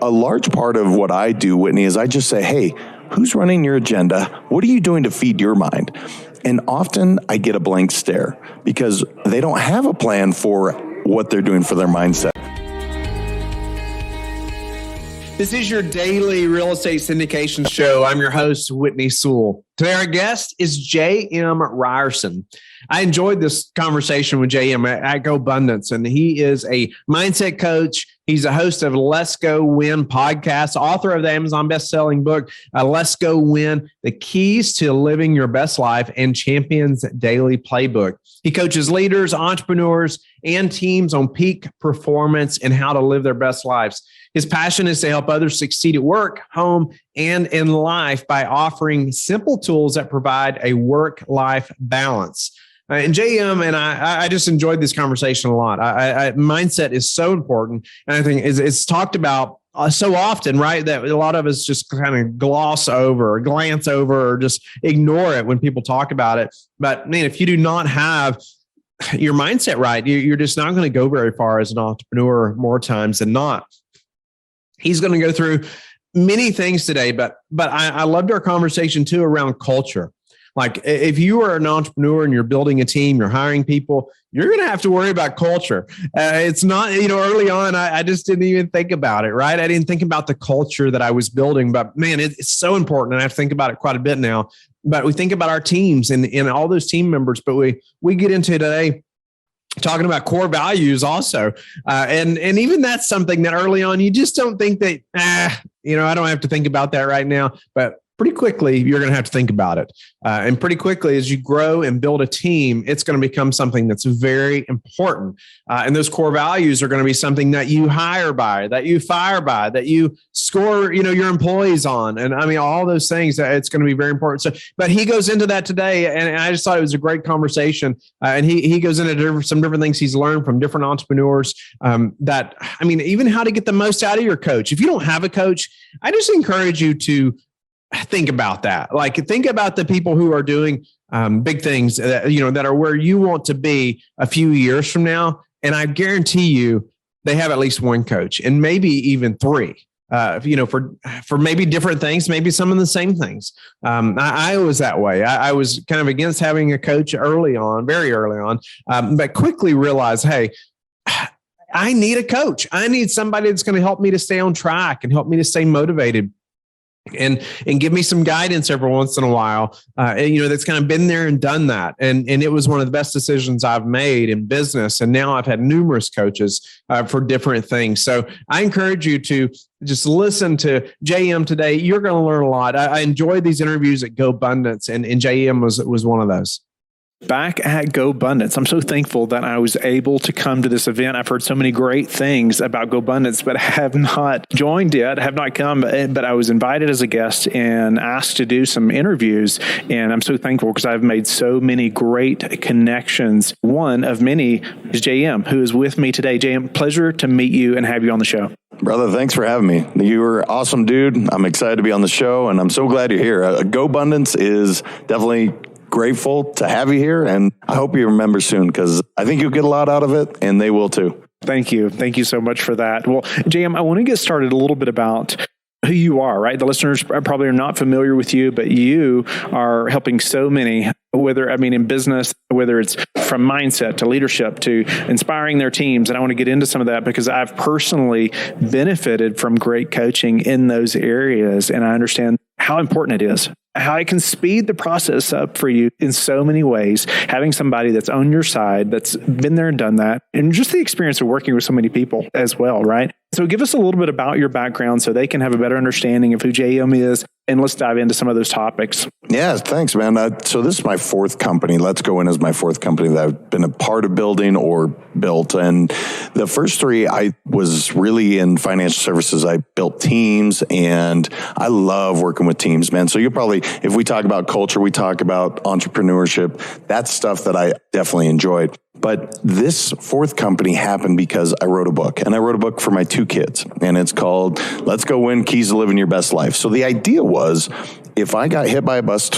a large part of what I do, Whitney, is I just say, hey, who's running your agenda? What are you doing to feed your mind? And often I get a blank stare because they don't have a plan for what they're doing for their mindset. This is your daily real estate syndication show. I'm your host, Whitney Sewell. Today, our guest is JM Ryerson. I enjoyed this conversation with JM at GoBundance, and he is a mindset coach. He's a host of Let's Go Win podcast, author of the Amazon best-selling book, Let's Go Win, The Keys to Living Your Best Life, and Champions Daily Playbook. He coaches leaders, entrepreneurs, and teams on peak performance and how to live their best lives. His passion is to help others succeed at work, home, and in life by offering simple tools that provide a work-life balance. And JM and I just enjoyed this conversation a lot. Mindset is so important. And I think it's talked about so often, right? That a lot of us just kind of glance over, or just ignore it when people talk about it. But man, if you do not have your mindset right, you're just not going to go very far as an entrepreneur more times than not. He's going to go through many things today, but I loved our conversation too around culture. Like if you are an entrepreneur and you're building a team, you're hiring people, you're going to have to worry about culture. It's not, early on, I just didn't even think about it, right? I didn't think about the culture that I was building, but man, it's so important. And I have to think about it quite a bit now, but we think about our teams and all those team members, but we get into today talking about core values also. And even that's something that early on, you just don't think that, I don't have to think about that right now, but pretty quickly, you're going to have to think about it. And pretty quickly, as you grow and build a team, it's going to become something that's very important. And those core values are going to be something that you hire by, that you fire by, that you score, your employees on. And I mean, all those things, it's going to be very important. So, but he goes into that today. And I just thought it was a great conversation. And he goes into some different things he's learned from different entrepreneurs even how to get the most out of your coach. If you don't have a coach, I just encourage you to think about that. Like think about the people who are doing big things that are where you want to be a few years from now. And I guarantee you they have at least one coach and maybe even three, for maybe different things, maybe some of the same things. I was that way. I was kind of against having a coach very early on, but quickly realized, hey, I need a coach. I need somebody that's going to help me to stay on track and help me to stay motivated. And give me some guidance every once in a while, that's kind of been there and done that. And it was one of the best decisions I've made in business. And now I've had numerous coaches for different things. So I encourage you to just listen to JM today. You're going to learn a lot. I enjoyed these interviews at GoBundance, and JM was one of those. Back at GoBundance, I'm so thankful that I was able to come to this event. I've heard so many great things about GoBundance, but have not joined yet, have not come, but I was invited as a guest and asked to do some interviews. And I'm so thankful because I've made so many great connections. One of many is JM, who is with me today. JM, pleasure to meet you and have you on the show. Brother, thanks for having me. You were awesome, dude. I'm excited to be on the show, and I'm so glad you're here. GoBundance is definitely grateful to have you here, and I hope you remember soon because I think you'll get a lot out of it, and they will too. Thank you. Thank you so much for that. Well, JM, I want to get started a little bit about who you are, right? The listeners probably are not familiar with you, but you are helping so many, in business, whether it's from mindset to leadership to inspiring their teams. And I want to get into some of that because I've personally benefited from great coaching in those areas. And I understand how important it is, how it can speed the process up for you in so many ways, having somebody that's on your side, that's been there and done that, and just the experience of working with so many people as well, right? So give us a little bit about your background so they can have a better understanding of who JM is, and let's dive into some of those topics. Yeah, thanks, man. So this is my fourth company. Let's Go In is my fourth company that I've been a part of building or built. And the first three, I was really in financial services. I built teams, and I love working with teams, man. So you'll probably, if we talk about culture, we talk about entrepreneurship, that's stuff that I definitely enjoyed. But this fourth company happened because I wrote a book, and I wrote a book for my two kids, and it's called Let's Go Win, Keys to Living Your Best Life. So the idea was, if I got hit by a bus,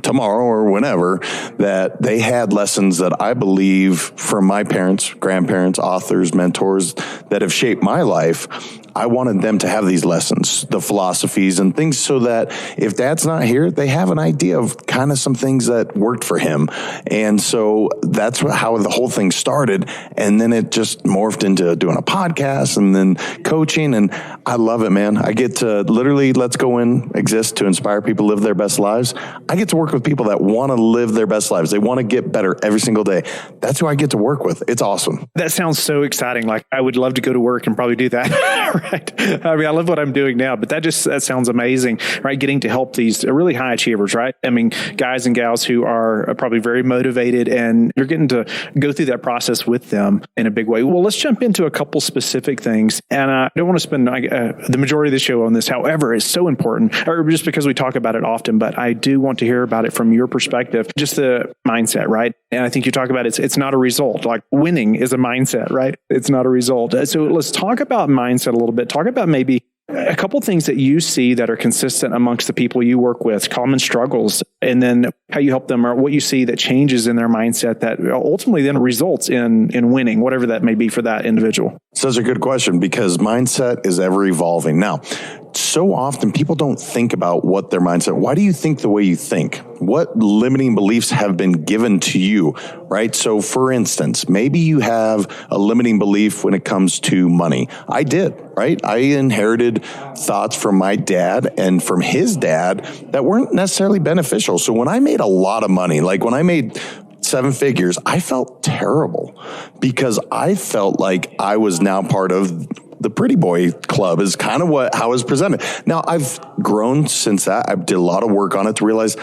tomorrow or whenever, that they had lessons that I believe from my parents, grandparents, authors, mentors that have shaped my life. I wanted them to have these lessons, the philosophies and things, so that if dad's not here, they have an idea of kind of some things that worked for him. And so that's how the whole thing started. And then it just morphed into doing a podcast and then coaching. And I love it, man. I get to literally, let's go in, exist to inspire people to live their best lives. I get to work with people that want to live their best lives. They want to get better every single day. That's who I get to work with. It's awesome. That sounds so exciting. Like, I would love to go to work and probably do that. Right. I mean, I love what I'm doing now, but that sounds amazing, right? Getting to help these really high achievers, right? I mean, guys and gals who are probably very motivated, and you're getting to go through that process with them in a big way. Well, let's jump into a couple specific things. And I don't want to spend the majority of the show on this. However, it's so important, or just because we talk about it often, but I do want to hear about it from your perspective, just the mindset, right? And I think you talk about it's not a result. Like, winning is a mindset, right? It's not a result. So let's talk about mindset a little bit. Talk about maybe a couple things that you see that are consistent amongst the people you work with, common struggles, and then how you help them, or what you see that changes in their mindset that ultimately then results in winning, whatever that may be for that individual. Such a good question, because mindset is ever evolving. Now, so often people don't think about what their mindset. Why do you think the way you think? What limiting beliefs have been given to you, right? So for instance, maybe you have a limiting belief when it comes to money. I did, right? I inherited thoughts from my dad and from his dad that weren't necessarily beneficial. So when I made a lot of money, like when I made 7 figures, I felt terrible because I felt like I was now part of the pretty boy club, is kind of how it was presented. Now, I've grown since that. I did a lot of work on it to realize,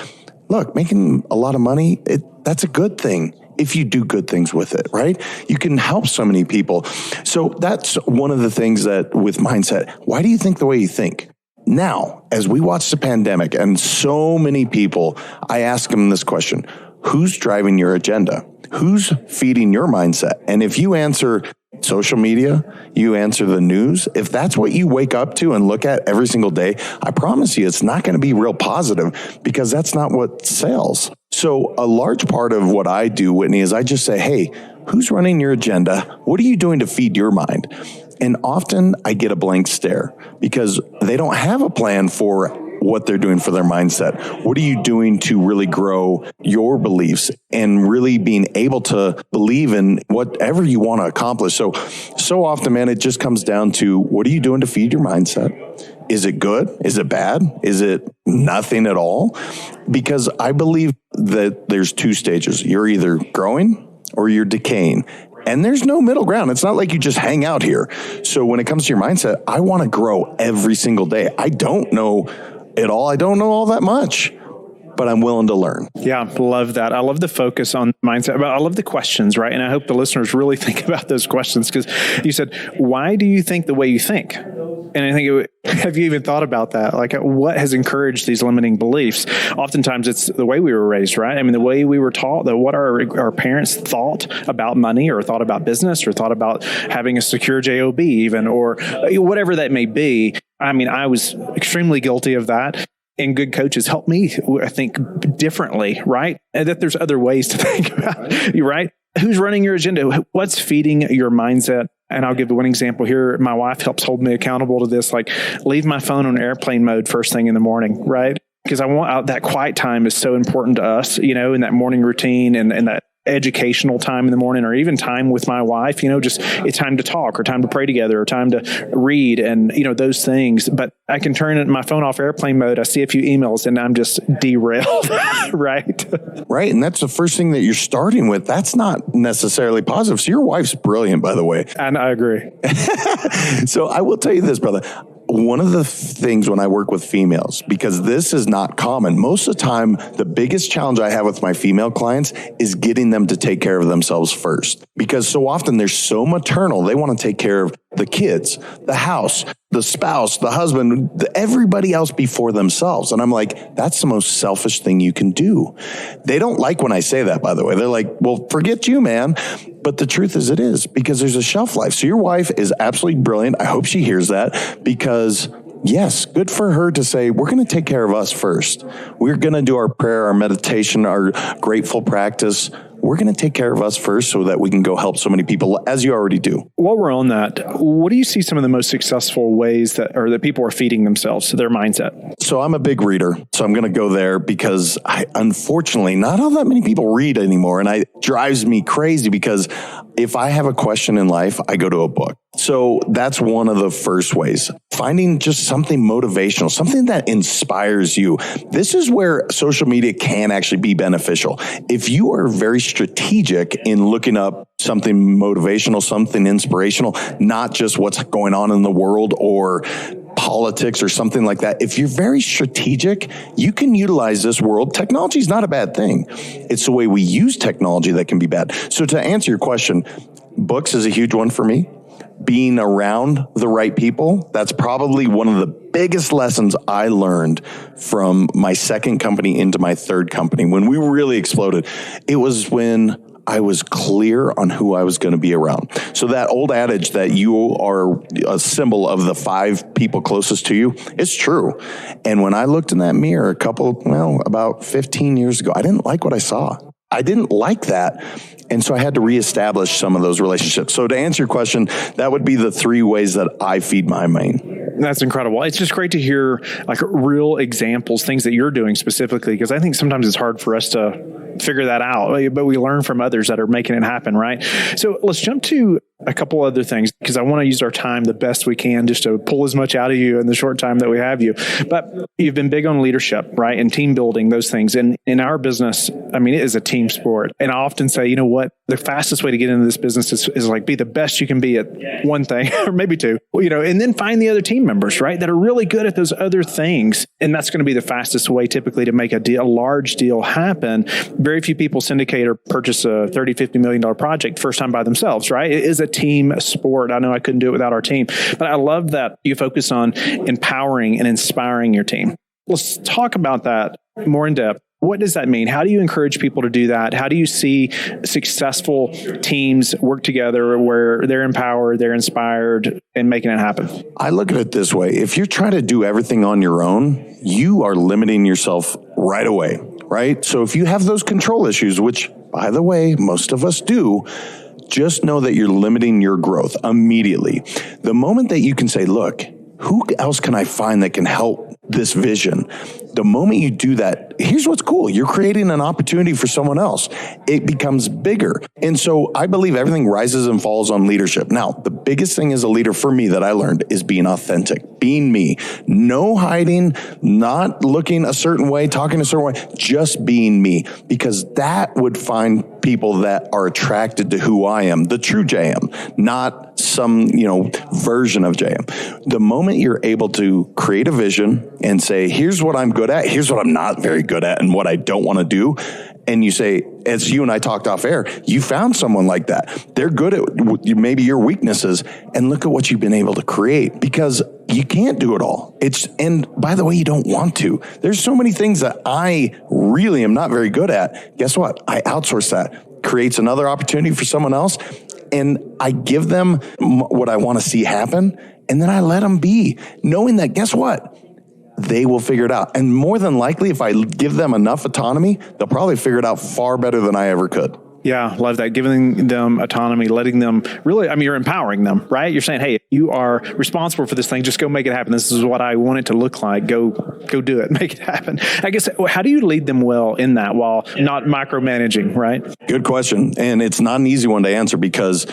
look, making a lot of money, that's a good thing if you do good things with it, right? You can help so many people. So that's one of the things that with mindset, why do you think the way you think? Now, as we watch the pandemic and so many people, I ask them this question: who's driving your agenda? Who's feeding your mindset? And if you answer social media, you answer the news, if that's what you wake up to and look at every single day, I promise you it's not going to be real positive, because that's not what sells. So a large part of what I do, Whitney, is I just say, hey, who's running your agenda? What are you doing to feed your mind? And often I get a blank stare because they don't have a plan for what they're doing for their mindset. What are you doing to really grow your beliefs and really being able to believe in whatever you want to accomplish? So often, man, it just comes down to, what are you doing to feed your mindset? Is it good? Is it bad? Is it nothing at all? Because I believe that there's 2 stages. You're either growing or you're decaying. And there's no middle ground. It's not like you just hang out here. So when it comes to your mindset, I want to grow every single day. I don't know it all. I don't know all that much, but I'm willing to learn. Yeah, love that. I love the focus on mindset, but I love the questions, right? And I hope the listeners really think about those questions, because you said, why do you think the way you think? And I think, have you even thought about that? Like, what has encouraged these limiting beliefs? Oftentimes it's the way we were raised, right? I mean, the way we were taught, what our parents thought about money, or thought about business, or thought about having a secure job even, or whatever that may be. I mean, I was extremely guilty of that. And good coaches help me, I think, differently, right? And that there's other ways to think about it, right? Who's running your agenda? What's feeding your mindset? And I'll give one example here. My wife helps hold me accountable to this, like, leave my phone on airplane mode first thing in the morning, right? Because I want that quiet time is so important to us, in that morning routine and that educational time in the morning, or even time with my wife, just it's time to talk, or time to pray together, or time to read, and those things. But I can turn my phone off airplane mode. I see a few emails and I'm just derailed. Right. And that's the first thing that you're starting with. That's not necessarily positive. So your wife's brilliant, by the way. And I agree. So I will tell you this, brother. One of the things when I work with females, because this is not common, most of the time, the biggest challenge I have with my female clients is getting them to take care of themselves first. Because so often they're so maternal, they want to take care of the kids, the house, the spouse, the husband, everybody else before themselves. And I'm like, that's the most selfish thing you can do. They don't like when I say that, by the way. They're like, well, forget you, man. But the truth is, it is, because there's a shelf life. So your wife is absolutely brilliant. I hope she hears that, because yes, good for her to say, we're going to take care of us first. We're going to do our prayer, our meditation, our grateful practice we're going to take care of us first so that we can go help so many people, as you already do. While we're on that, what do you see some of the most successful ways that people are feeding themselves to their mindset? So I'm a big reader, so I'm going to go there because unfortunately, not all that many people read anymore. And it drives me crazy because if I have a question in life, I go to a book. So that's one of the first ways. Finding just something motivational, something that inspires you. This is where social media can actually be beneficial. If you are very strategic in looking up something motivational, something inspirational, not just what's going on in the world or politics or something like that. If you're very strategic, you can utilize this world. Technology is not a bad thing. It's the way we use technology that can be bad. So to answer your question, books is a huge one for me. Being around the right people, that's probably one of the biggest lessons I learned from my second company into my third company. When we really exploded, it was when I was clear on who I was going to be around. So that old adage that you are a symbol of the 5 people closest to you, it's true. And when I looked in that mirror about 15 years ago, I didn't like what I saw. I didn't like that. And so I had to reestablish some of those relationships. So to answer your question, that would be the 3 ways that I feed my mind. That's incredible. It's just great to hear like real examples, things that you're doing specifically, because I think sometimes it's hard for us to figure that out, but we learn from others that are making it happen, right? So let's jump to a couple other things because I want to use our time the best we can just to pull as much out of you in the short time that we have you. But you've been big on leadership, right? And team building, those things. And in our business, I mean, it is a team sport. And I often say, you know what? The fastest way to get into this business is like be the best you can be at one thing or maybe 2, and then find the other team members, right? That are really good at those other things. And that's going to be the fastest way typically to make a large deal happen. Very few people syndicate or purchase a $30, $50 million project first time by themselves, right? It is a team sport. I know I couldn't do it without our team, but I love that you focus on empowering and inspiring your team. Let's talk about that more in depth. What does that mean? How do you encourage people to do that? How do you see successful teams work together where they're empowered, they're inspired, and making it happen? I look at it this way. If you're trying to do everything on your own, you are limiting yourself right away, right? So if you have those control issues, which, by the way, most of us do, just know that you're limiting your growth immediately. The moment that you can say, look, who else can I find that can help this vision? The moment you do that, here's what's cool. You're creating an opportunity for someone else. It becomes bigger. And so I believe everything rises and falls on leadership. Now, the biggest thing as a leader for me that I learned is being authentic, being me, no hiding, not looking a certain way, talking a certain way, just being me, because that would find people that are attracted to who I am, the true JM, not some, version of JM. The moment you're able to create a vision and say, here's what I'm good at, here's what I'm not very good at, and what I don't want to do. And you say, as you and I talked off air, you found someone like that. They're good at maybe your weaknesses, and look at what you've been able to create, because you can't do it all. And by the way, you don't want to. There's so many things that I really am not very good at. Guess what? I outsource that. Creates another opportunity for someone else. And I give them what I want to see happen. And then I let them be, knowing that, guess what? They will figure it out. And more than likely, if I give them enough autonomy, they'll probably figure it out far better than I ever could. Yeah, love that. Giving them autonomy, letting them really, you're empowering them, right? You're saying, hey, you are responsible for this thing. Just go make it happen. This is what I want it to look like. Go do it. Make it happen. I guess, how do you lead them well in that while not micromanaging, right? Good question. And it's not an easy one to answer, because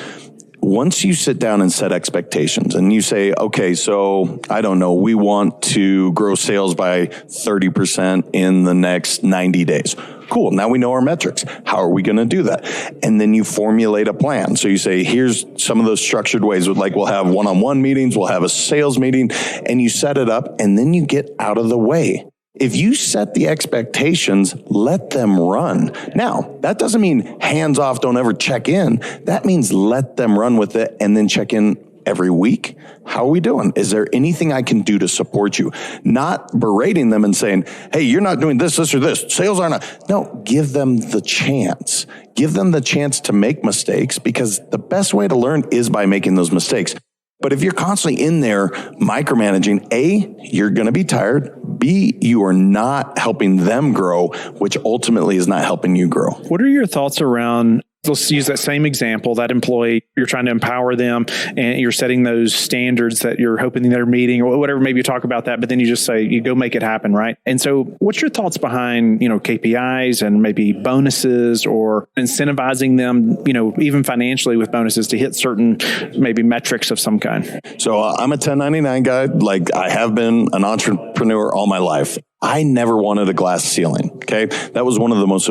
once you sit down and set expectations and you say, okay, so I don't know, we want to grow sales by 30% in the next 90 days. Cool. Now we know our metrics. How are we going to do that? And then you formulate a plan. So you say, here's some of those structured ways. We'll have one-on-one meetings. We'll have a sales meeting, and you set it up, and then you get out of the way. If you set the expectations, let them run. Now, that doesn't mean hands off, don't ever check in. That means let them run with it and then check in every week. How are we doing? Is there anything I can do to support you? Not berating them and saying, hey, you're not doing this, or this. Sales are not. No, give them the chance. Give them the chance to make mistakes, because the best way to learn is by making those mistakes. But if you're constantly in there micromanaging, A, you're going to be tired. B, you are not helping them grow, which ultimately is not helping you grow. What are your thoughts around, let's use that same example, that employee, you're trying to empower them and you're setting those standards that you're hoping they're meeting or whatever, maybe you talk about that, but then you just say, you go make it happen, right? And so what's your thoughts behind, KPIs and maybe bonuses or incentivizing them, even financially with bonuses to hit certain maybe metrics of some kind? So I'm a 1099 guy. Like I have been an entrepreneur all my life. I never wanted a glass ceiling. Okay. That was one of the most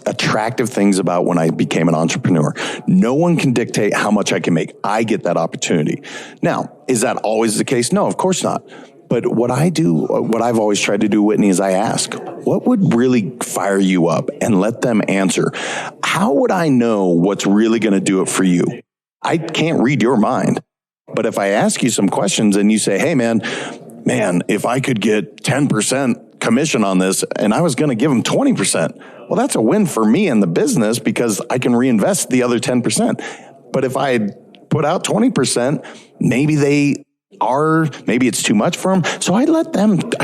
attractive things about when I became an entrepreneur. No one can dictate how much I can make. I get that opportunity. Now, is that always the case? No, of course not. But what I've always tried to do, Whitney, is I ask, what would really fire you up, and let them answer. How would I know what's really going to do it for you? I can't read your mind. But if I ask you some questions and you say, hey, man, if I could get 10% commission on this and I was going to give them 20%, well, that's a win for me in the business because I can reinvest the other 10%. But if I put out 20%, maybe it's too much for them. So I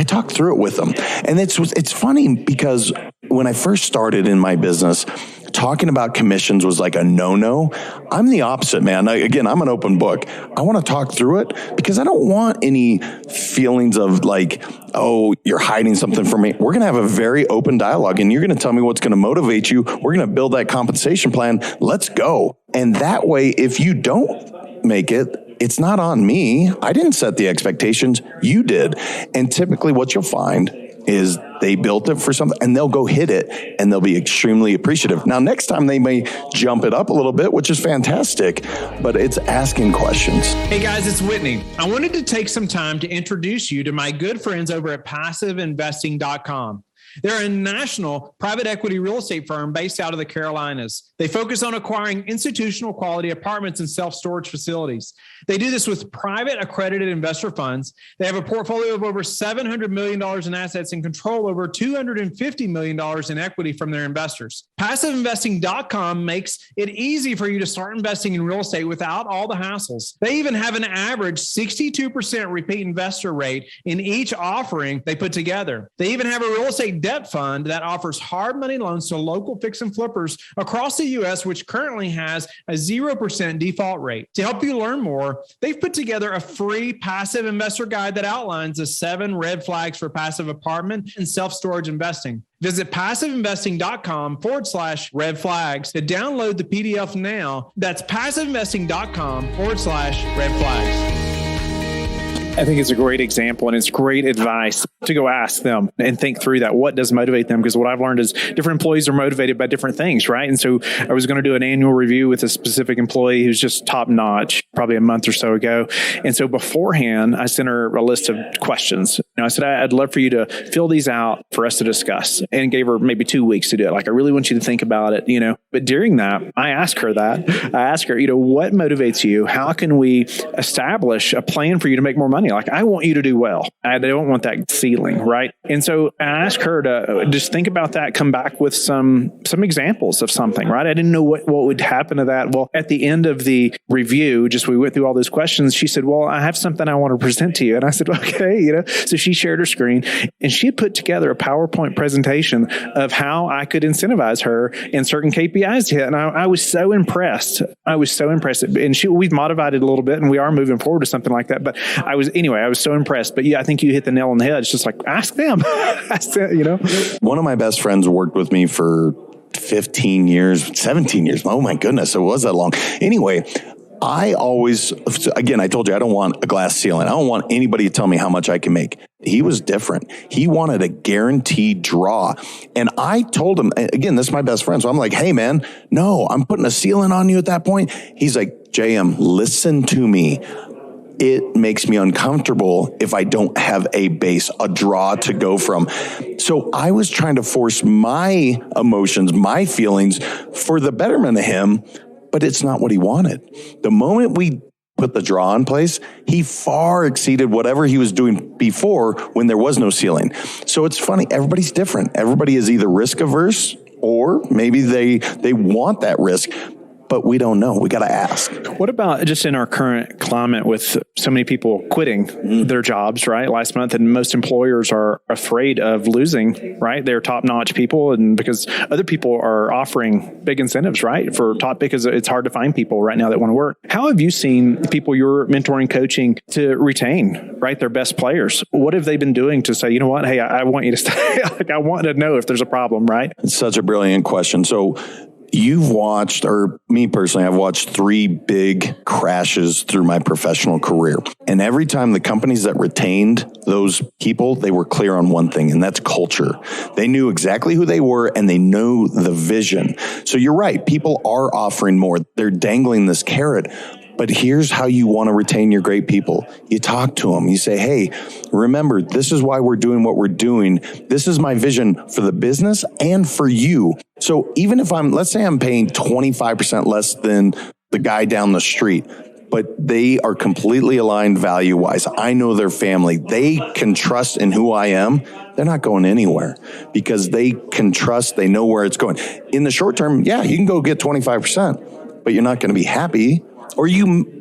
talk through it with them. And it's funny because when I first started in my business, talking about commissions was like a no-no. I'm the opposite, man. I'm an open book. I want to talk through it because I don't want any feelings of like, oh, you're hiding something from me. We're going to have a very open dialogue and you're going to tell me what's going to motivate you. We're going to build that compensation plan. Let's go. And that way, if you don't make it, it's not on me. I didn't set the expectations. You did. And typically what you'll find is they built it for something and they'll go hit it and they'll be extremely appreciative. Now, next time they may jump it up a little bit, which is fantastic, but it's asking questions. Hey guys, it's Whitney. I wanted to take some time to introduce you to my good friends over at PassiveInvesting.com. They're a national private equity real estate firm based out of the Carolinas. They focus on acquiring institutional quality apartments and self-storage facilities. They do this with private accredited investor funds. They have a portfolio of over $700 million in assets and control over $250 million in equity from their investors. PassiveInvesting.com makes it easy for you to start investing in real estate without all the hassles. They even have an average 62% repeat investor rate in each offering they put together. They even have a real estate debt fund that offers hard money loans to local fix and flippers across the U.S., which currently has a 0% default rate. To help you learn more, they've put together a free passive investor guide that outlines the 7 red flags for passive apartment and self-storage investing. Visit PassiveInvesting.com/red flags to download the PDF now. That's PassiveInvesting.com/red flags. I think it's a great example and it's great advice to go ask them and think through that. What does motivate them? Because what I've learned is different employees are motivated by different things, right? And so I was going to do an annual review with a specific employee who's just top notch, probably a month or so ago. And so beforehand, I sent her a list of questions. I said, I'd love for you to fill these out for us to discuss, and gave her maybe 2 weeks to do it. Like, I really want you to think about it, But during that, I asked her, what motivates you? How can we establish a plan for you to make more money? Like, I want you to do well. I don't want that ceiling, right? And so I asked her to just think about that, come back with some examples of something, right? I didn't know what would happen to that. Well, at the end of the review, we went through all those questions. She said, well, I have something I want to present to you. And I said, okay, So she shared her screen and she had put together a PowerPoint presentation of how I could incentivize her in certain KPIs to hit. And I was so impressed. And we've modified it a little bit and we are moving forward to something like that. But I was so impressed. But yeah, I think you hit the nail on the head. It's just like, ask them. One of my best friends worked with me for 15 years, 17 years. Oh my goodness. It was that long. Anyway, I told you, I don't want a glass ceiling. I don't want anybody to tell me how much I can make. He was different. He wanted a guaranteed draw. And I told him, again, this is my best friend. So I'm like, hey man, no, I'm putting a ceiling on you at that point. He's like, JM, listen to me. It makes me uncomfortable if I don't have a base, a draw to go from. So I was trying to force my emotions, my feelings for the betterment of him, but it's not what he wanted. The moment we put the draw in place, he far exceeded whatever he was doing before when there was no ceiling. So it's funny. Everybody's different. Everybody is either risk averse or maybe they want that risk. but we don't know. We got to ask. What about just in our current climate with so many people quitting their jobs, right? Last month, and most employers are afraid of losing, right? Their top-notch people, and because other people are offering big incentives, right? Because it's hard to find people right now that want to work. How have you seen people you're mentoring, coaching to retain, right, their best players? What have they been doing to say, you know what, hey, I want you to stay. Like, I want to know if there's a problem, right? It's such a brilliant question. So you've watched, or me personally, I've watched 3 big crashes through my professional career. And every time the companies that retained those people, they were clear on one thing, and that's culture. They knew exactly who they were and they knew the vision. So you're right. People are offering more. They're dangling this carrot. But here's how you want to retain your great people. You talk to them. You say, hey, remember, this is why we're doing what we're doing. This is my vision for the business and for you. So even if let's say I'm paying 25% less than the guy down the street, but they are completely aligned value-wise. I know their family. They can trust in who I am. They're not going anywhere because they can trust. They know where it's going. In the short term, yeah, you can go get 25%, but you're not going to be happy. Or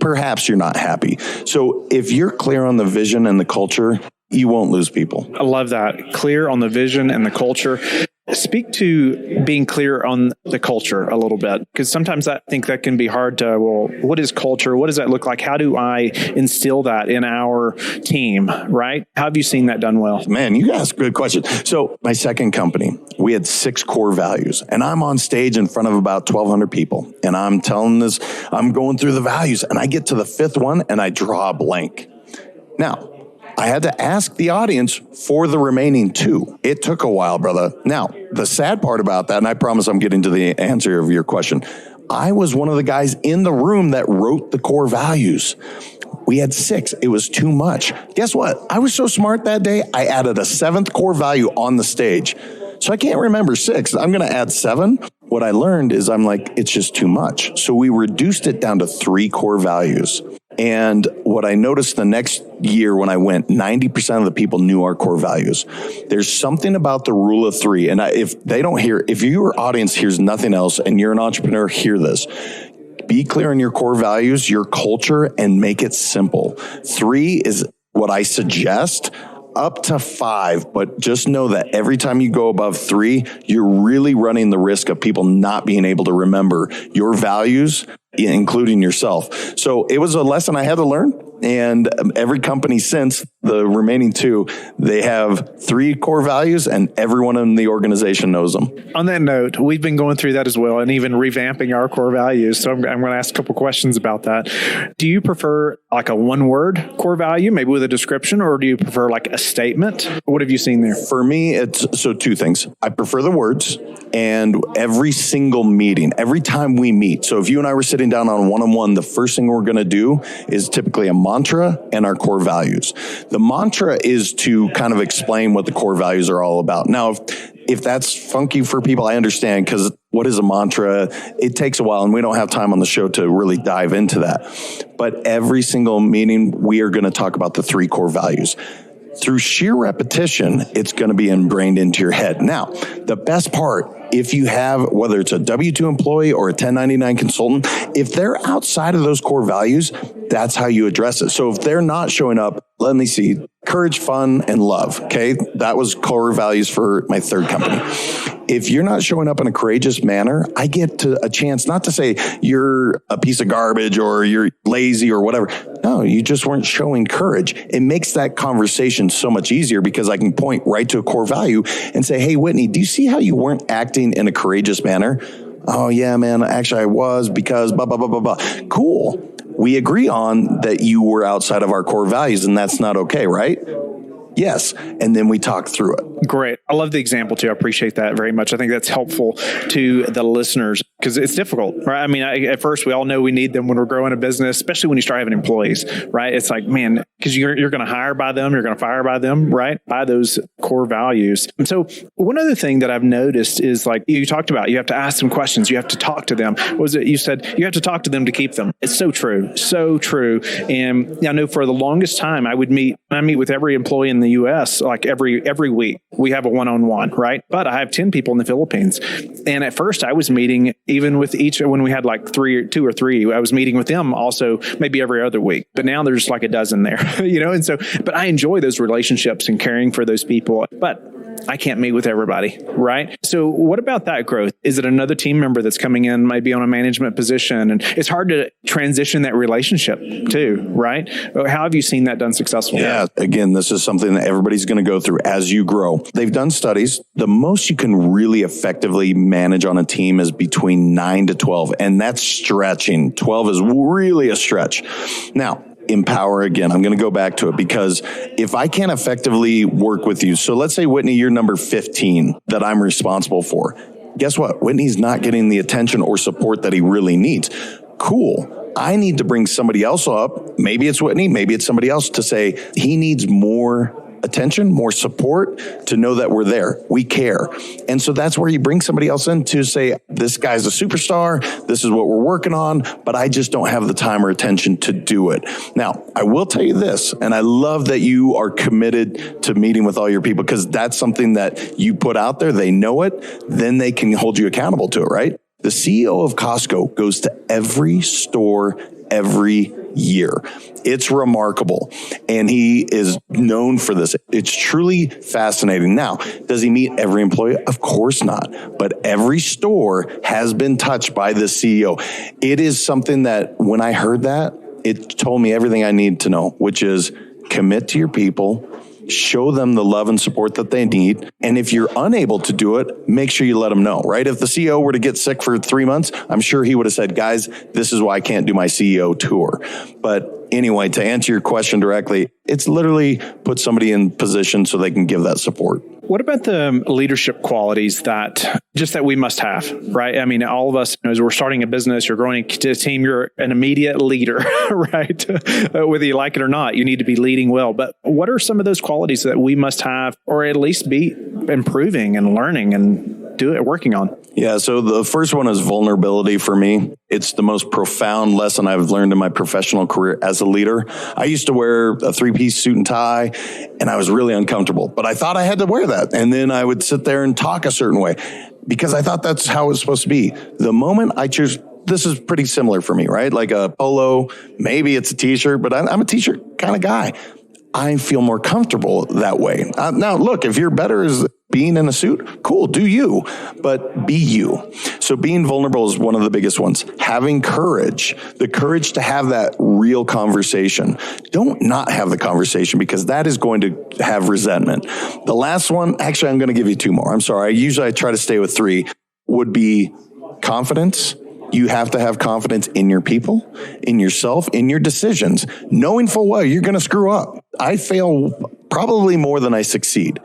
perhaps you're not happy. So if you're clear on the vision and the culture, you won't lose people. I love that. Clear on the vision and the culture. Speak to being clear on the culture a little bit, because sometimes I think that can be hard to, what is culture? What does that look like? How do I instill that in our team, right? How have you seen that done well? Man, you ask a good question. So my second company, we had 6 core values, and I'm on stage in front of about 1,200 people, and I'm going through the values, and I get to the 5th one, and I draw a blank. Now, I had to ask the audience for the remaining 2. It took a while, brother. Now, the sad part about that, and I promise I'm getting to the answer of your question, I was one of the guys in the room that wrote the core values. We had 6. It was too much. Guess what? I was so smart that day, I added a 7th core value on the stage. So I can't remember 6. I'm going to add 7. What I learned is I'm like, it's just too much. So we reduced it down to 3 core values. And what I noticed the next year when I went, 90% of the people knew our core values. There's something about the rule of 3. And if your audience hears nothing else and you're an entrepreneur, hear this. Be clear on your core values, your culture, and make it simple. 3 is what I suggest. Up to 5, but just know that every time you go above 3, you're really running the risk of people not being able to remember your values, including yourself. So it was a lesson I had to learn. And every company since, the remaining 2, they have 3 core values and everyone in the organization knows them. On that note, we've been going through that as well and even revamping our core values. So I'm going to ask a couple questions about that. Do you prefer like a 1-word core value, maybe with a description, or do you prefer like a statement? What have you seen there? For me, it's 2 things. I prefer the words, and every single meeting, every time we meet. So if you and I were sitting down on a one-on-one, the first thing we're going to do is typically a mantra and our core values. The mantra is to kind of explain what the core values are all about. Now, if that's funky for people, I understand, because what is a mantra? It takes a while, and we don't have time on the show to really dive into that. But every single meeting, we are going to talk about the 3 core values. Through sheer repetition, it's going to be ingrained into your head. Now, the best part, if you have, whether it's a W-2 employee or a 1099 consultant, if they're outside of those core values, that's how you address it. So if they're not showing up, let me see, courage, fun, and love. Okay. That was core values for my 3rd company. If you're not showing up in a courageous manner, I get a chance not to say you're a piece of garbage or you're lazy or whatever. No, you just weren't showing courage. It makes that conversation so much easier because I can point right to a core value and say, hey, Whitney, do you see how you weren't acting in a courageous manner? Oh, yeah, man, actually I was because blah, blah, blah, blah, blah. Cool. We agree on that you were outside of our core values, and that's not okay, right? Yes. And then we talk through it. Great. I love the example too. I appreciate that very much. I think that's helpful to the listeners because it's difficult, right? I mean, at first we all know we need them when we're growing a business, especially when you start having employees, right? It's like, man, because you're going to hire by them, you're going to fire by them, right? By those core values. And so one other thing that I've noticed is like you talked about, you have to ask them questions. You have to talk to them. What was it? You said you have to talk to them to keep them. It's so true. So true. And I know for the longest time I meet with every employee in the US, like every week, we have a one-on-one, right? But I have 10 people in the Philippines. And at first I was meeting even with each, when we had like two or three, I was meeting with them also maybe every other week. But now there's like a dozen there, and so, but I enjoy those relationships and caring for those people. But I can't meet with everybody, right? So what about that growth? Is it another team member that's coming in, might be on a management position? And it's hard to transition that relationship too, right? How have you seen that done successfully? Yeah. Again, this is something that everybody's going to go through as you grow. They've done studies. The most you can really effectively manage on a team is between 9 to 12. And that's stretching. 12 is really a stretch. Now, empower again. I'm going to go back to it because if I can't effectively work with you, so let's say, Whitney, you're number 15 that I'm responsible for. Guess what? Whitney's not getting the attention or support that he really needs. Cool. I need to bring somebody else up. Maybe it's Whitney, maybe it's somebody else to say he needs more attention, more support to know that we're there. We care. And so that's where you bring somebody else in to say, this guy's a superstar. This is what we're working on, but I just don't have the time or attention to do it. Now, I will tell you this, and I love that you are committed to meeting with all your people because that's something that you put out there. They know it. Then they can hold you accountable to it, right? The CEO of Costco goes to every store every year. It's remarkable. And he is known for this. It's truly fascinating. Now, does he meet every employee? Of course not. But every store has been touched by the CEO. It is something that when I heard that, it told me everything I need to know, which is commit to your people, show them the love and support that they need. And if you're unable to do it, make sure you let them know, right? If the CEO were to get sick for 3 months, I'm sure he would have said, guys, this is why I can't do my CEO tour. But anyway, to answer your question directly, it's literally put somebody in position so they can give that support. What about the leadership qualities that we must have, right? I mean, all of us, as we're starting a business, you're growing a team, you're an immediate leader, right? Whether you like it or not, you need to be leading well. But what are some of those qualities that we must have, or at least be improving and learning and working on? Yeah. So the first one is vulnerability for me. It's the most profound lesson I've learned in my professional career as a leader. I used to wear a 3-piece suit and tie, and I was really uncomfortable, but I thought I had to wear that. And then I would sit there and talk a certain way because I thought that's how it was supposed to be. The moment I choose, this is pretty similar for me, right? Like a polo, maybe it's a t-shirt, but I'm a t-shirt kind of guy. I feel more comfortable that way. Now, look, if you're better as being in a suit, cool, do you, but be you. So being vulnerable is one of the biggest ones. Having courage, the courage to have that real conversation. Don't not have the conversation because that is going to have resentment. The last one, actually, I'm going to give you 2 more. I'm sorry. I try to stay with 3, would be confidence. You have to have confidence in your people, in yourself, in your decisions, knowing full well you're going to screw up. I fail probably more than I succeed,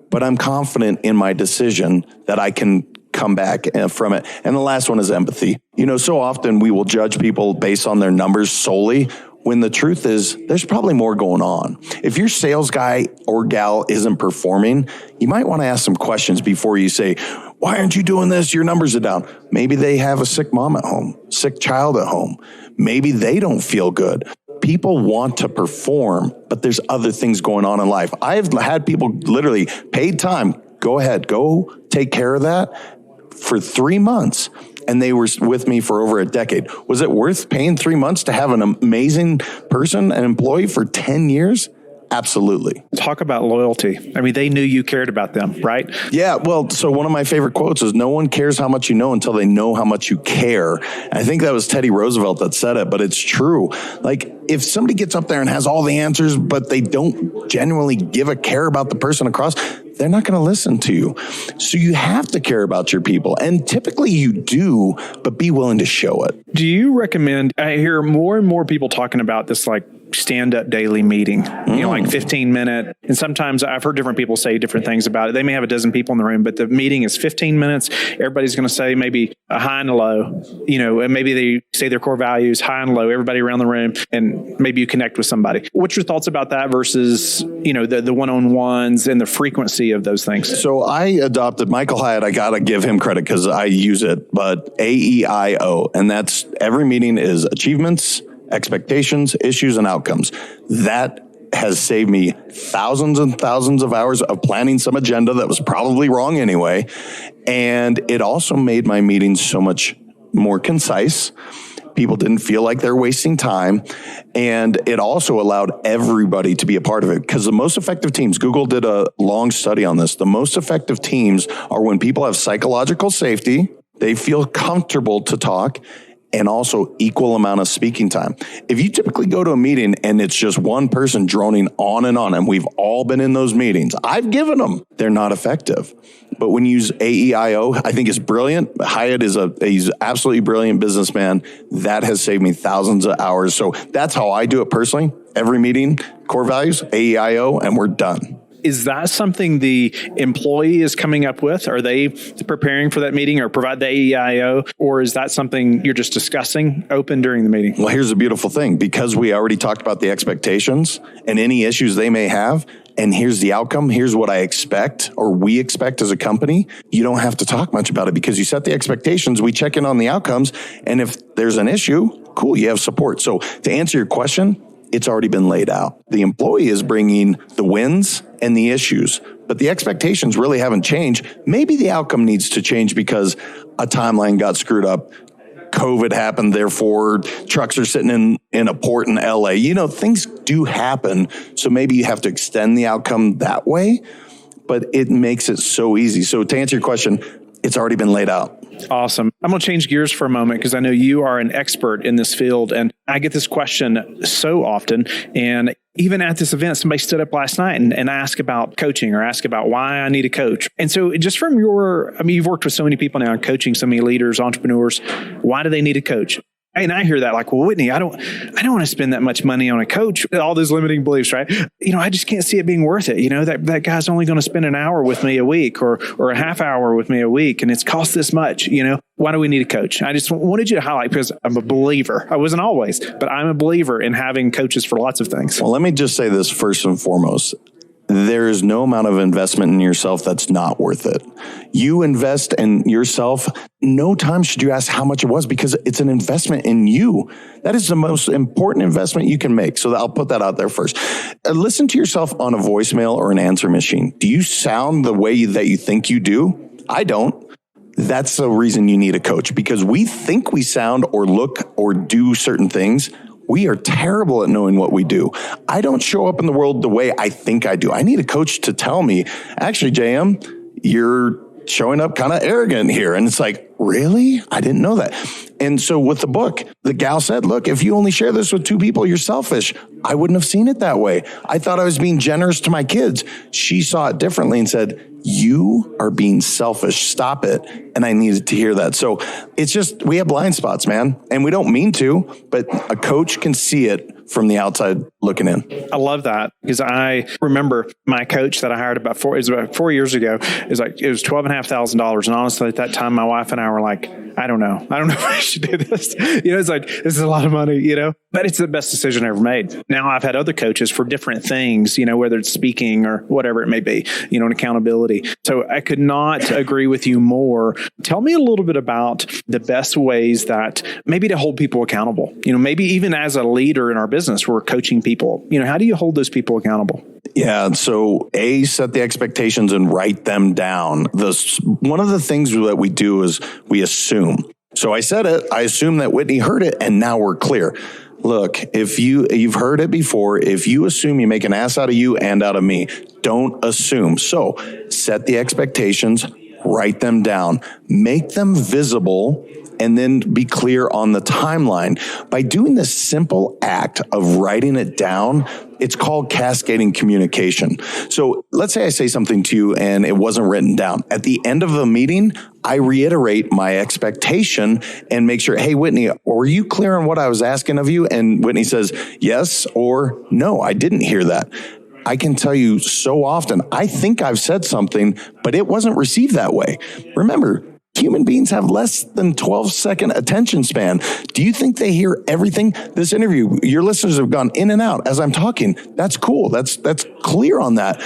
but I'm confident in my decision that I can come back from it. And the last one is empathy. So often we will judge people based on their numbers solely, when the truth is there's probably more going on. If your sales guy or gal isn't performing, you might want to ask some questions before you say, why aren't you doing this? Your numbers are down. Maybe they have a sick mom at home, sick child at home. Maybe they don't feel good. People want to perform, but there's other things going on in life. I've had people literally paid time. Go ahead, go take care of that for 3 months. And they were with me for over a decade. Was it worth paying 3 months to have an amazing person, an employee for 10 years? Absolutely. Talk about loyalty. I mean, they knew you cared about them, right? Yeah. Well, so one of my favorite quotes is, no one cares how much you know until they know how much you care. I think that was Teddy Roosevelt that said it, but it's true. Like, if somebody gets up there and has all the answers, but they don't genuinely give a care about the person across, they're not going to listen to you. So you have to care about your people. And typically you do, but be willing to show it. Do you recommend, I hear more and more people talking about this, like, stand-up daily meeting, like 15-minute. And sometimes I've heard different people say different things about it. They may have a dozen people in the room, but the meeting is 15 minutes. Everybody's going to say maybe a high and a low, and maybe they say their core values, high and low, everybody around the room, and maybe you connect with somebody. What's your thoughts about that versus, the one-on-ones and the frequency of those things? So I adopted Michael Hyatt. I got to give him credit because I use it, but AEIO, and that's every meeting is achievements, expectations, issues, and outcomes. That has saved me thousands and thousands of hours of planning some agenda that was probably wrong anyway. And it also made my meetings so much more concise. People didn't feel like they're wasting time. And it also allowed everybody to be a part of it, because the most effective teams, Google did a long study on this. The most effective teams are when people have psychological safety, they feel comfortable to talk, and also equal amount of speaking time. If you typically go to a meeting and it's just one person droning on, and we've all been in those meetings, I've given them, they're not effective. But when you use AEIO, I think it's brilliant. Hyatt he's absolutely brilliant businessman. That has saved me thousands of hours. So that's how I do it personally. Every meeting, core values, AEIO, and we're done. Is that something the employee is coming up with? Are they preparing for that meeting or provide the AEIO? Or is that something you're just discussing open during the meeting? Well, here's the beautiful thing. Because we already talked about the expectations and any issues they may have, and here's the outcome, here's what I expect or we expect as a company, you don't have to talk much about it because you set the expectations, we check in on the outcomes, and if there's an issue, cool, you have support. So to answer your question, it's already been laid out. The employee is bringing the wins and the issues, but the expectations really haven't changed. Maybe the outcome needs to change because a timeline got screwed up. COVID happened, therefore trucks are sitting in a port in LA. Things do happen. So maybe you have to extend the outcome that way, but it makes it so easy. So to answer your question, it's already been laid out. Awesome. I'm going to change gears for a moment because I know you are an expert in this field, and I get this question so often. And even at this event, somebody stood up last night and asked about coaching or asked about why I need a coach. And so just from you've worked with so many people now and coaching so many leaders, entrepreneurs, why do they need a coach? And I hear that like, well, Whitney, I don't want to spend that much money on a coach. All those limiting beliefs, right? I just can't see it being worth it. That guy's only going to spend an hour with me a week or a half hour with me a week, and it's cost this much. Why do we need a coach? I just wanted you to highlight because I'm a believer. I wasn't always, but I'm a believer in having coaches for lots of things. Well, let me just say this first and foremost. There is no amount of investment in yourself that's not worth it. You invest in yourself. No time should you ask how much it was because it's an investment in you. That is the most important investment you can make. So I'll put that out there first. Listen to yourself on a voicemail or an answer machine. Do you sound the way that you think you do? I don't. That's the reason you need a coach, because we think we sound or look or do certain things. We are terrible at knowing what we do. I don't show up in the world the way I think I do. I need a coach to tell me, actually, JM, you're showing up kind of arrogant here. And it's like, really? I didn't know that. And so with the book, the gal said, look, if you only share this with 2 people, you're selfish. I wouldn't have seen it that way. I thought I was being generous to my kids. She saw it differently and said, you are being selfish. Stop it. And I needed to hear that. So it's just, we have blind spots, man. And we don't mean to, but a coach can see it from the outside looking in. I love that because I remember my coach that I hired about 4 years ago. It was $12,500. And honestly, at that time, my wife and I were like, I don't know if I should do this. It's like, this is a lot of money, but it's the best decision I ever made. Now I've had other coaches for different things, whether it's speaking or whatever it may be, and accountability. So I could not agree with you more. Tell me a little bit about the best ways that maybe to hold people accountable, maybe even as a leader in our business, we're coaching people, how do you hold those people accountable? Yeah. So set the expectations and write them down. One of the things that we do is we assume. So I said it, I assume that Whitney heard it, and now we're clear. Look, if you've heard it before, if you assume, you make an ass out of you and out of me. Don't assume. So set the expectations, write them down, make them visible, and then be clear on the timeline. By doing this simple act of writing it down, it's called cascading communication. So let's say I say something to you and it wasn't written down. At the end of the meeting, I reiterate my expectation and make sure, hey, Whitney, were you clear on what I was asking of you? And Whitney says, yes, or no, I didn't hear that. I can tell you so often, I think I've said something, but it wasn't received that way. Remember, human beings have less than 12-second attention span. Do you think they hear everything? This interview, your listeners have gone in and out as I'm talking. That's cool. That's clear on that.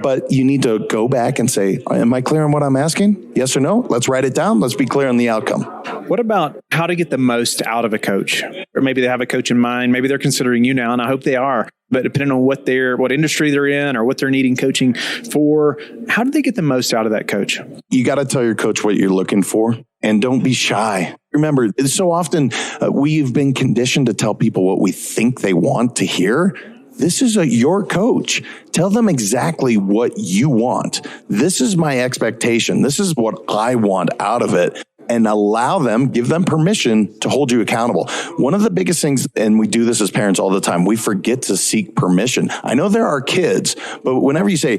but you need to go back and say, am I clear on what I'm asking? Yes or no? Let's write it down. Let's be clear on the outcome. What about how to get the most out of a coach? Or maybe they have a coach in mind. Maybe they're considering you now, and I hope they are. But depending on what industry they're in or what they're needing coaching for, how do they get the most out of that coach? You got to tell your coach what you're looking for, and don't be shy. Remember, so often we've been conditioned to tell people what we think they want to hear. This is your coach. Tell them exactly what you want. This is my expectation. This is what I want out of it. And give them permission to hold you accountable. One of the biggest things, and we do this as parents all the time, we forget to seek permission. I know there are kids, but whenever you say,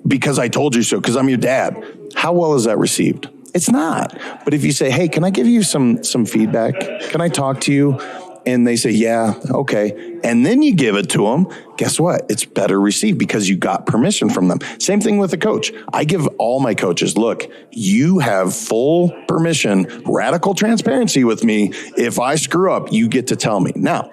because I told you so, because I'm your dad, how well is that received? It's not. But if you say, hey, can I give you some feedback? Can I talk to you? And they say, yeah, okay. And then you give it to them. Guess what? It's better received because you got permission from them. Same thing with a coach. I give all my coaches, look, you have full permission, radical transparency with me. If I screw up, you get to tell me. Now,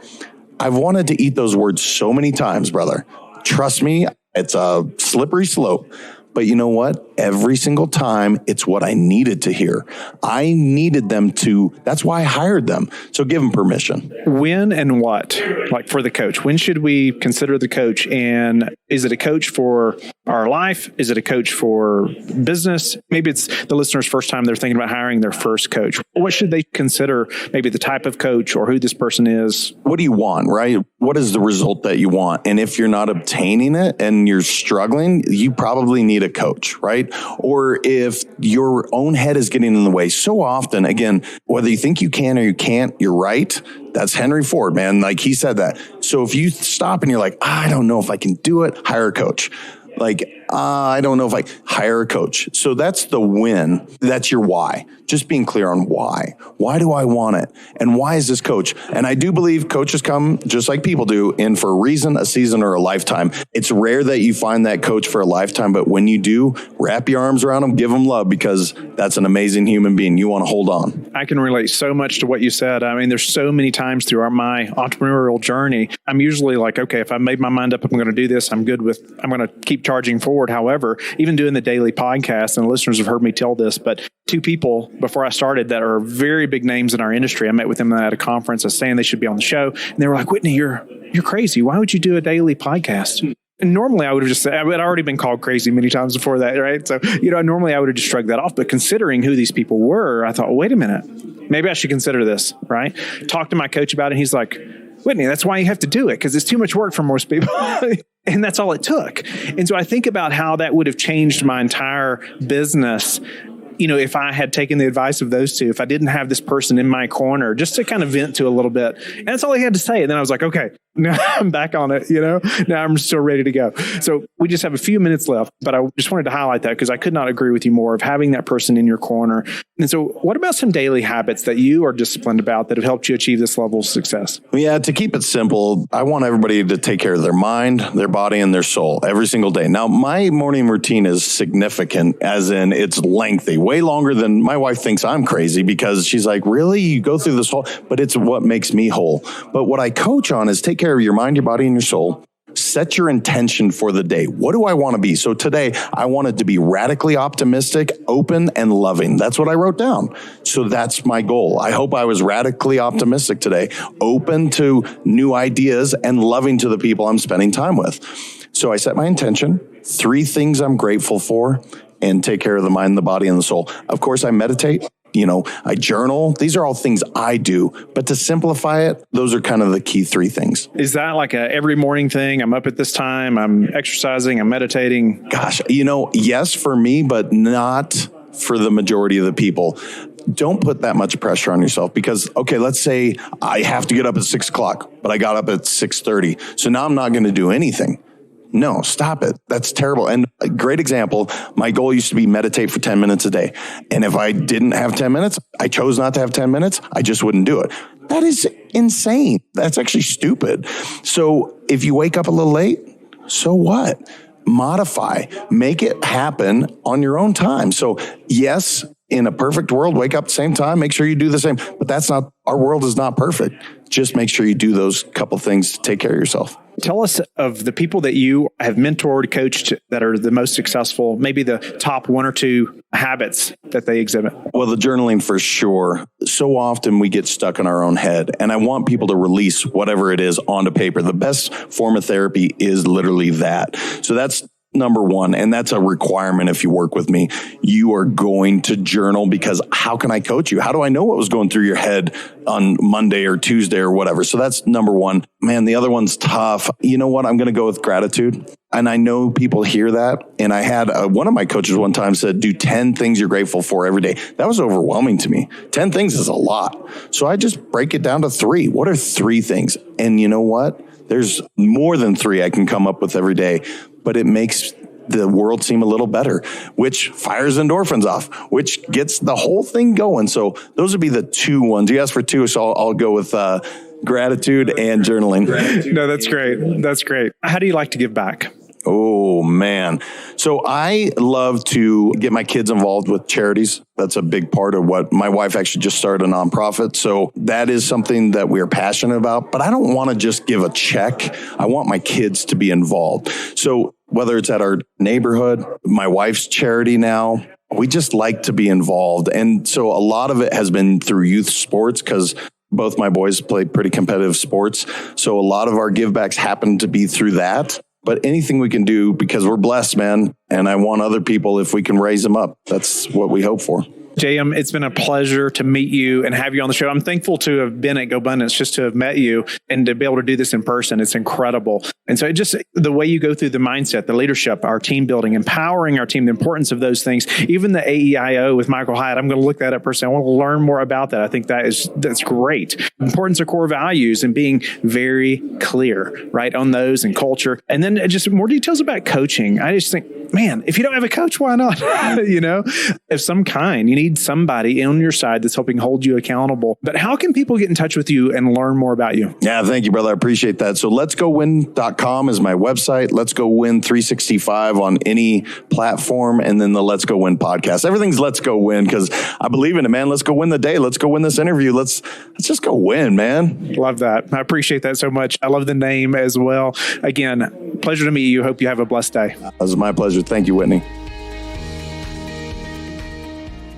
I've wanted to eat those words so many times, brother. Trust me, it's a slippery slope. But you know what? Every single time, it's what I needed to hear. I needed them to, that's why I hired them. So give them permission. When and what? Like for the coach, when should we consider the coach? And is it a coach for our life? Is it a coach for business? Maybe it's the listener's first time they're thinking about hiring their first coach. What should they consider? Maybe the type of coach or who this person is. What do you want, right? What is the result that you want? And if you're not obtaining it and you're struggling, you probably need a coach, right? Or if your own head is getting in the way. So often, again, whether you think you can or you can't, you're right. That's Henry Ford, man. Like he said that. So if you stop and you're like, I don't know if I can do it, hire a coach. Like, I don't know if I hire a coach. So that's the win. That's your why. Just being clear on why. Why do I want it? And why is this coach? And I do believe coaches come just like people do in for a reason, a season, or a lifetime. It's rare that you find that coach for a lifetime, but when you do, wrap your arms around them, give them love, because that's an amazing human being. You want to hold on. I can relate so much to what you said. I mean, there's so many times through my entrepreneurial journey, I'm usually like, okay, if I made my mind up, I'm going to do this, I'm going to keep charging forward. However, even doing the daily podcast, and listeners have heard me tell this, but 2 people before I started that are very big names in our industry, I met with them at a conference, I was saying they should be on the show. And they were like, Whitney, you're crazy. Why would you do a daily podcast? And normally I would have just said, I had already been called crazy many times before that, right? So, normally I would have just shrugged that off. But considering who these people were, I thought, well, wait a minute, maybe I should consider this, right? Talked to my coach about it. And he's like, Whitney, that's why you have to do it, because it's too much work for most people. And that's all it took. And so I think about how that would have changed my entire business. If I had taken the advice of those 2, if I didn't have this person in my corner just to kind of vent to a little bit. And that's all he had to say. And then I was like, okay, now I'm back on it. Now I'm still ready to go. So we just have a few minutes left, but I just wanted to highlight that because I could not agree with you more of having that person in your corner. And so what about some daily habits that you are disciplined about that have helped you achieve this level of success? Yeah, to keep it simple, I want everybody to take care of their mind, their body, and their soul every single day. Now, my morning routine is significant, as in it's lengthy, way longer than my wife thinks I'm crazy, because she's like, really? You go through this whole, but it's what makes me whole. But what I coach on is take care of your mind, your body, and your soul. Set your intention for the day. What do I want to be? So today, I wanted to be radically optimistic, open, and loving. That's what I wrote down. So that's my goal. I hope I was radically optimistic today, open to new ideas, and loving to the people I'm spending time with. So I set my intention, 3 things I'm grateful for, and take care of the mind, the body, and the soul. Of course, I meditate. I journal. These are all things I do. But to simplify it, those are kind of the key 3 things. Is that like a every morning thing? I'm up at this time, I'm exercising, I'm meditating. Gosh, yes for me, but not for the majority of the people. Don't put that much pressure on yourself, because, okay, let's say I have to get up at 6 o'clock, but I got up at 6:30. So now I'm not going to do anything. No, stop it. That's terrible. And a great example, my goal used to be meditate for 10 minutes a day. And if I didn't have 10 minutes, I chose not to have 10 minutes, I just wouldn't do it. That is insane. That's actually stupid. So if you wake up a little late, so what? Modify, make it happen on your own time. So yes, in a perfect world, wake up at the same time, make sure you do the same. But our world is not perfect. Just make sure you do those couple things to take care of yourself. Tell us of the people that you have mentored, coached that are the most successful, maybe the top one or two habits that they exhibit. Well, the journaling for sure. So often we get stuck in our own head, and I want people to release whatever it is onto paper. The best form of therapy is literally that. So that's number one. And that's a requirement. If you work with me, you are going to journal, because how can I coach you? How do I know what was going through your head on Monday or Tuesday or whatever? So that's number one. Man, the other one's tough. You know what? I'm going to go with gratitude. And I know people hear that. And I had one of my coaches one time said, do 10 things you're grateful for every day. That was overwhelming to me. 10 things is a lot. So I just break it down to 3. What are 3 things? And you know what? There's more than 3 I can come up with every day, but it makes the world seem a little better, which fires endorphins off, which gets the whole thing going. So those would be the 2 ones. You asked for 2, so I'll go with gratitude and journaling. No, that's great. That's great. How do you like to give back? Oh, man. So I love to get my kids involved with charities. That's a big part of what my wife actually just started a nonprofit. So that is something that we're passionate about. But I don't want to just give a check. I want my kids to be involved. So whether it's at our neighborhood, my wife's charity now, we just like to be involved. And so a lot of it has been through youth sports, because both my boys play pretty competitive sports. So a lot of our givebacks happen to be through that. But anything we can do, because we're blessed, man. And I want other people, if we can raise them up, that's what we hope for. JM, it's been a pleasure to meet you and have you on the show. I'm thankful to have been at GoBundance, just to have met you and to be able to do this in person. It's incredible. And so just the way you go through the mindset, the leadership, our team building, empowering our team, the importance of those things, even the AEIO with Michael Hyatt, I'm going to look that up personally. I want to learn more about that. I think that's great. Importance of core values and being very clear, right, on those and culture. And then just more details about coaching. I just think, man, if you don't have a coach, why not? Of some kind. You need somebody on your side that's helping hold you accountable. But how can people get in touch with you and learn more about you? Yeah, thank you, brother. I appreciate that. So letsgowin.com is my website. Let's Go Win 365 on any platform. And then the Let's Go Win podcast. Everything's Let's Go Win, because I believe in it, man. Let's go win the day. Let's go win this interview. Let's just go win, man. Love that. I appreciate that so much. I love the name as well. Again, pleasure to meet you. Hope you have a blessed day. It was my pleasure. Thank you, Whitney.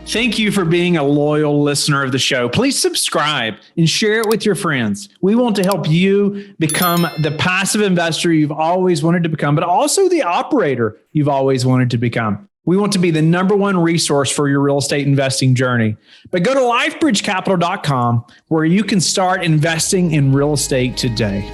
Thank you for being a loyal listener of the show. Please subscribe and share it with your friends. We want to help you become the passive investor you've always wanted to become, but also the operator you've always wanted to become. We want to be the number one resource for your real estate investing journey. But go to lifebridgecapital.com, where you can start investing in real estate today.